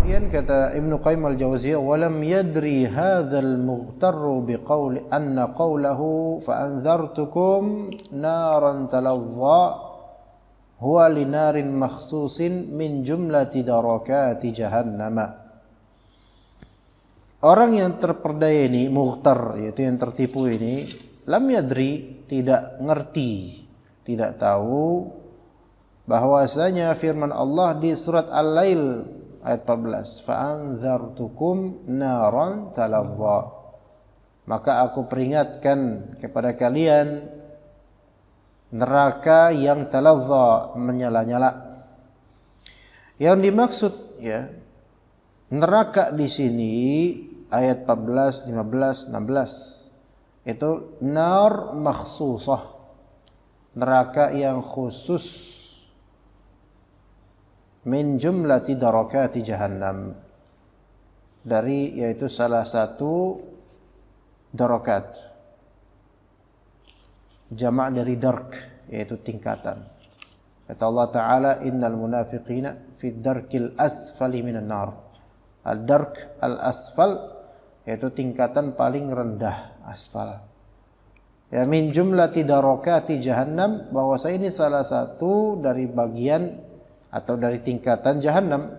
Kemudian kata Ibnu Qayyim al-Jauziyah, "Walam yadri hadzal mughtarru biqauli anna qawlahu fa anzartukum naran talazza huwa linarin makhsusin min jumlati darakati jahannam." Orang yang terperdaya ini, mughtar, yaitu yang tertipu ini, lam yadri, tidak ngerti, tidak tahu bahwasanya firman Allah di surat Al-Lail ayat 14, fa'anzartukum naran talazza, maka aku peringatkan kepada kalian neraka yang talazza, menyala-nyala. Yang dimaksud ya neraka di sini ayat 14, 15, 16 itu nar makhsusah, neraka yang khusus, min jumlati darakati jahannam, dari yaitu salah satu darakat, jamak dari dark, yaitu tingkatan. Kata Allah Ta'ala, innal munafiqina fi darkil asfali minan nar. Al-dark, al-asfal, yaitu tingkatan paling rendah, asfal. Ya, min jumlati darakati jahannam, bahwasanya ini salah satu dari bagian atau dari tingkatan jahannam.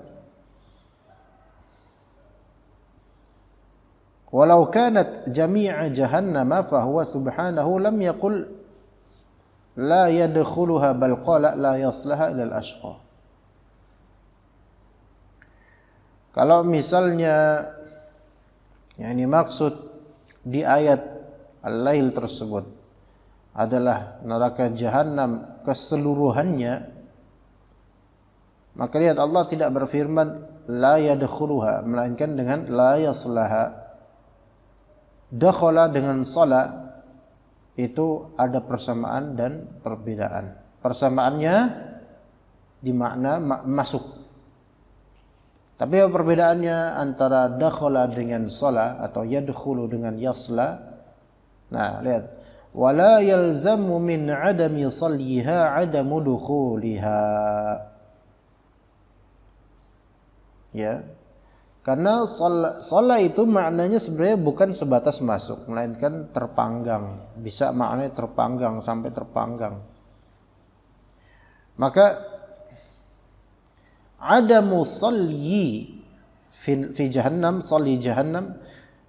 Walau kanat jami'a jahannama fahuwa subhanahu lam yaqul la yadkhuluha bal qala la yaslaha ila al-ashqa. Kalau misalnya yang dimaksud di ayat Al-Lail tersebut adalah neraka jahannam keseluruhannya, maka lihat Allah tidak berfirman la yadkhuluha, melainkan dengan la yaslaha. Dakhala dengan sala itu ada persamaan dan perbedaan. Persamaannya di makna masuk. Tapi perbedaannya antara dakhala dengan sala atau yadkhulu dengan yasla. Nah, lihat, wala yalzamu min adami salyiha adamu dukhuliha. Ya, karena sholat itu maknanya sebenarnya bukan sebatas masuk, melainkan terpanggang, bisa maknanya terpanggang, sampai terpanggang. Maka adamu salyi fi jahannam, salyi jahannam,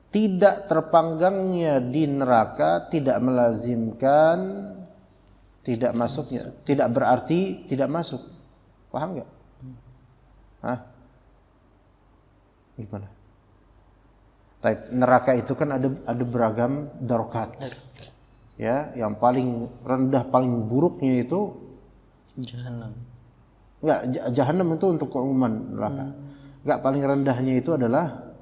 tidak terpanggangnya di neraka tidak melazimkan tidak masuknya, tidak berarti tidak masuk. Paham nggak? Hah? Gimana? Neraka itu kan ada beragam darokat. Ya, yang paling rendah, paling buruknya itu Jahannam. Enggak, Jahannam itu untuk keumuman neraka. Enggak, paling rendahnya itu adalah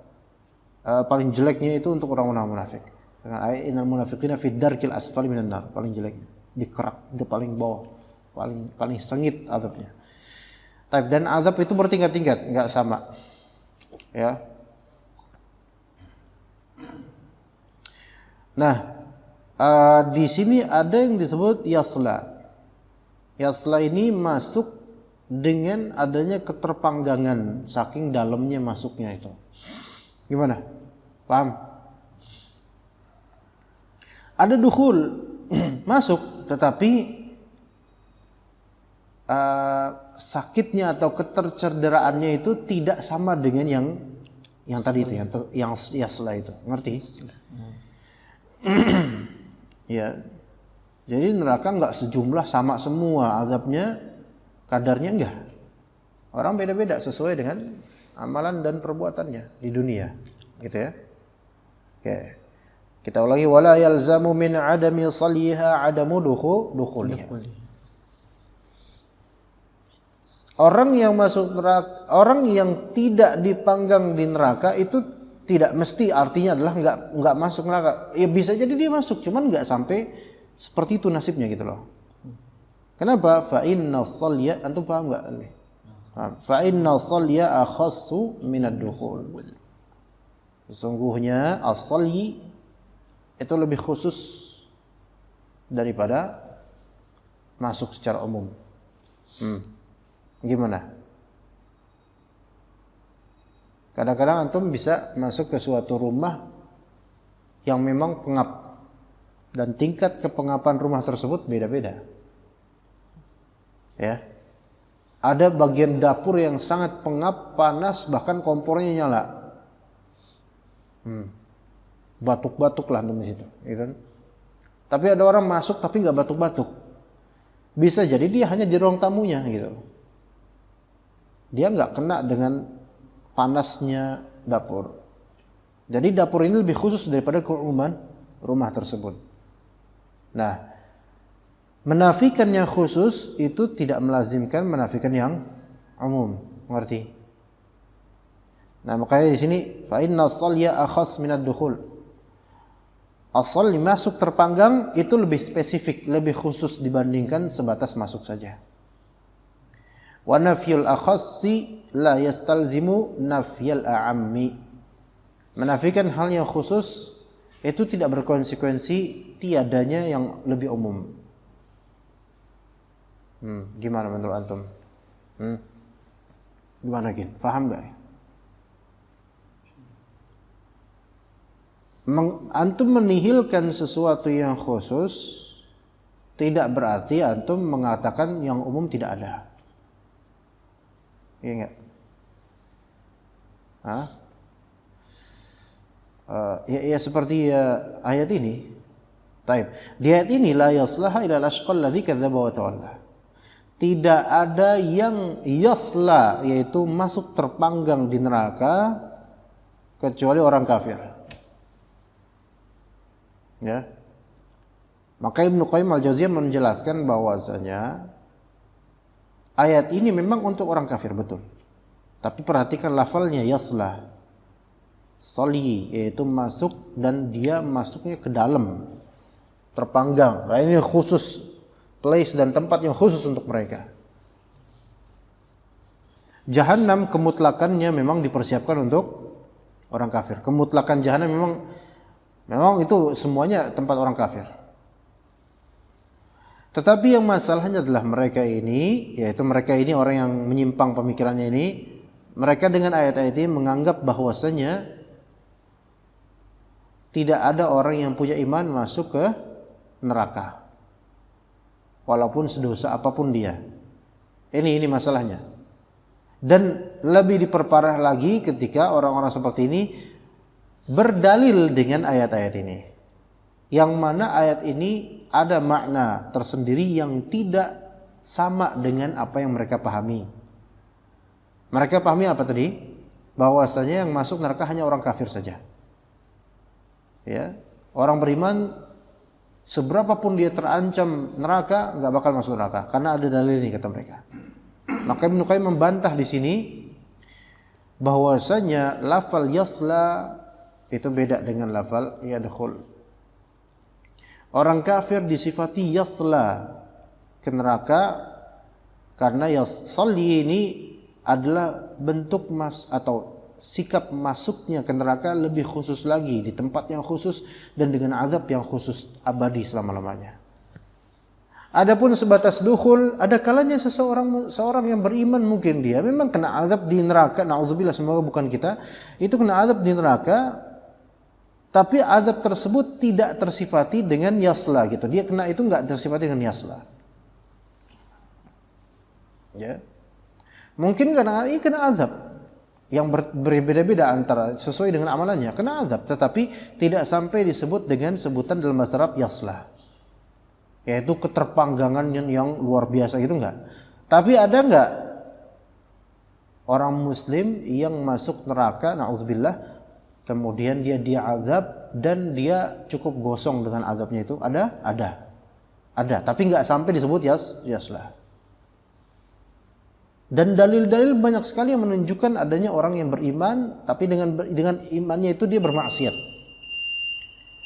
paling jeleknya itu untuk orang-orang munafik. Dengan ayat innal munafiqina fid darkil asfali minan nar, paling jeleknya, di kerak, di paling bawah, paling sengit azabnya. Dan azab itu bertingkat-tingkat, enggak sama. Ya. Nah, di sini ada yang disebut yasla. Yasla ini masuk dengan adanya keterpanggangan, saking dalamnya masuknya itu. Gimana? Paham? Ada dukhul, masuk, tetapi sakitnya atau ketercerderaannya itu tidak sama dengan yang tadi itu, yang yasla itu. Ngerti? Ya. Jadi neraka enggak sejumlah sama semua azabnya, kadarnya enggak. Orang beda-beda sesuai dengan amalan dan perbuatannya di dunia, gitu ya. Oke. Kita ulangi, wala yalzamu min adami salyiha adamu dukhuliha. Orang yang masuk neraka, orang yang tidak dipanggang di neraka itu tidak mesti artinya adalah enggak masuk neraka. Ya bisa jadi dia masuk, cuman enggak sampai seperti itu nasibnya gitu loh. Kenapa? Fa inna salya, antum paham enggak ini? Fa inna salya akhassu minad dukhul. Sesungguhnya as-salyi itu lebih khusus daripada masuk secara umum. Gimana? Kadang-kadang antum bisa masuk ke suatu rumah yang memang pengap, dan tingkat kepengapan rumah tersebut beda-beda. Ya. Ada bagian dapur yang sangat pengap, panas, bahkan kompornya nyala. Batuk-batuk lah di situ, ya kan? Tapi ada orang masuk tapi nggak batuk-batuk. Bisa jadi dia hanya di ruang tamunya gitu. Dia nggak kena dengan panasnya dapur. Jadi dapur ini lebih khusus daripada keumuman rumah tersebut. Nah, menafikan yang khusus itu tidak melazimkan menafikan yang umum, mengerti? Nah, makanya di sini fa inna as-salya akhas min ad-dukhul. Asal masuk terpanggang itu lebih spesifik, lebih khusus dibandingkan sebatas masuk saja. Wa nafyul akhassi la yastalzimu nafyal a'ammi. Menafikan hal yang khusus itu tidak berkonsekuensi tiadanya yang lebih umum. Gimana menurut antum? Gimana Gin? Faham gak? Antum menihilkan sesuatu yang khusus tidak berarti antum mengatakan yang umum tidak ada. Iya enggak? Ya seperti ayat ini. Taib. Di ayat ini la yaslaha ila al-ashqal ladzi kadzdzaba wa tawalla. Tidak ada yang yasla, yaitu masuk terpanggang di neraka, kecuali orang kafir. Ya. Maka Ibnu Qayyim al-Jauziyah menjelaskan bahwasanya ayat ini memang untuk orang kafir, betul. Tapi perhatikan lafalnya yasla. Soli, yaitu masuk, dan dia masuknya ke dalam, terpanggang. Nah, ini khusus place dan tempat yang khusus untuk mereka. Jahannam kemutlakannya memang dipersiapkan untuk orang kafir. Kemutlakan Jahannam memang itu semuanya tempat orang kafir. Tetapi yang masalahnya adalah mereka ini, yaitu mereka ini orang yang menyimpang pemikirannya ini, mereka dengan ayat-ayat ini menganggap bahwasanya tidak ada orang yang punya iman masuk ke neraka, walaupun sedosa apapun dia. Ini masalahnya. Dan lebih diperparah lagi ketika orang-orang seperti ini berdalil dengan ayat-ayat ini, yang mana ayat ini ada makna tersendiri yang tidak sama dengan apa yang mereka pahami. Mereka pahami apa tadi? Bahwasanya yang masuk neraka hanya orang kafir saja. Ya, orang beriman seberapapun dia terancam neraka nggak bakal masuk neraka karena ada dalil ini, kata mereka. Maka Ibnu Qayyim membantah di sini bahwasanya lafal yasla itu beda dengan lafal yadkhul. Orang kafir disifati yasla ke neraka karena yasalli ini adalah bentuk atau sikap masuknya ke neraka lebih khusus lagi, di tempat yang khusus dan dengan azab yang khusus abadi selama-lamanya. Adapun sebatas dukhul, ada kalanya seorang yang beriman mungkin dia memang kena azab di neraka, na'udzubillah, semoga bukan kita, itu kena azab di neraka, tapi azab tersebut tidak tersifati dengan yasla gitu. Dia kena itu enggak tersifati dengan yasla. Ya. Mungkin karena ini kena azab yang berbeda-beda antara sesuai dengan amalannya, kena azab, tetapi tidak sampai disebut dengan sebutan dalam bahasa Arab yaslah, yaitu keterpanggangan yang luar biasa gitu enggak. Tapi ada enggak orang muslim yang masuk neraka, na'udzubillah, kemudian dia azab dan dia cukup gosong dengan azabnya itu? Ada, tapi enggak sampai disebut yaslah. Dan dalil-dalil banyak sekali yang menunjukkan adanya orang yang beriman, tapi dengan imannya itu dia bermaksiat.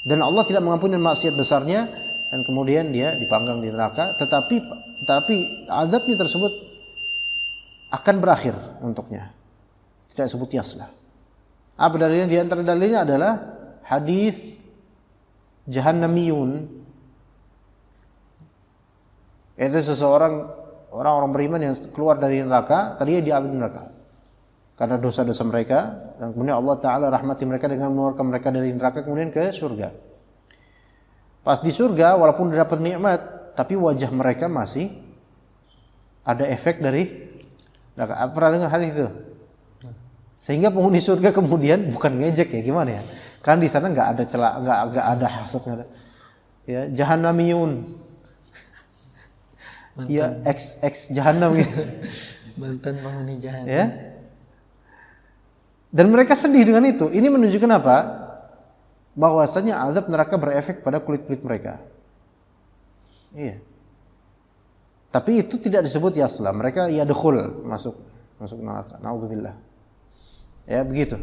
Dan Allah tidak mengampuni maksiat besarnya, dan kemudian dia dipanggang di neraka, tetapi azabnya tersebut akan berakhir untuknya. Tidak disebut yaslah. Apa dalilnya? Di antara dalilnya adalah hadis Jahannamiyun. Itu orang beriman yang keluar dari neraka, tadinya diazab di neraka. karena dosa-dosa mereka, dan kemudian Allah Ta'ala rahmati mereka dengan mengeluarkan mereka dari neraka kemudian ke surga. Pas di surga walaupun sudah dapat nikmat, tapi wajah mereka masih ada efek dari neraka. Pernah dengar hadis itu? Sehingga penghuni surga kemudian bukan ngejek ya, gimana ya? Kan di sana nggak ada celak, nggak ada hasad, nggak ada. Ya, jahannamiyun. Ya, ex jahannam gitu. Mantan penghuni jahannam. Ya. Dan mereka sedih dengan itu. Ini menunjukkan apa? Bahwasanya azab neraka berefek pada kulit-kulit mereka. Iya. Tapi itu tidak disebut yasla. Mereka yadkhul, masuk neraka. Nauzubillah. Ya, begitu.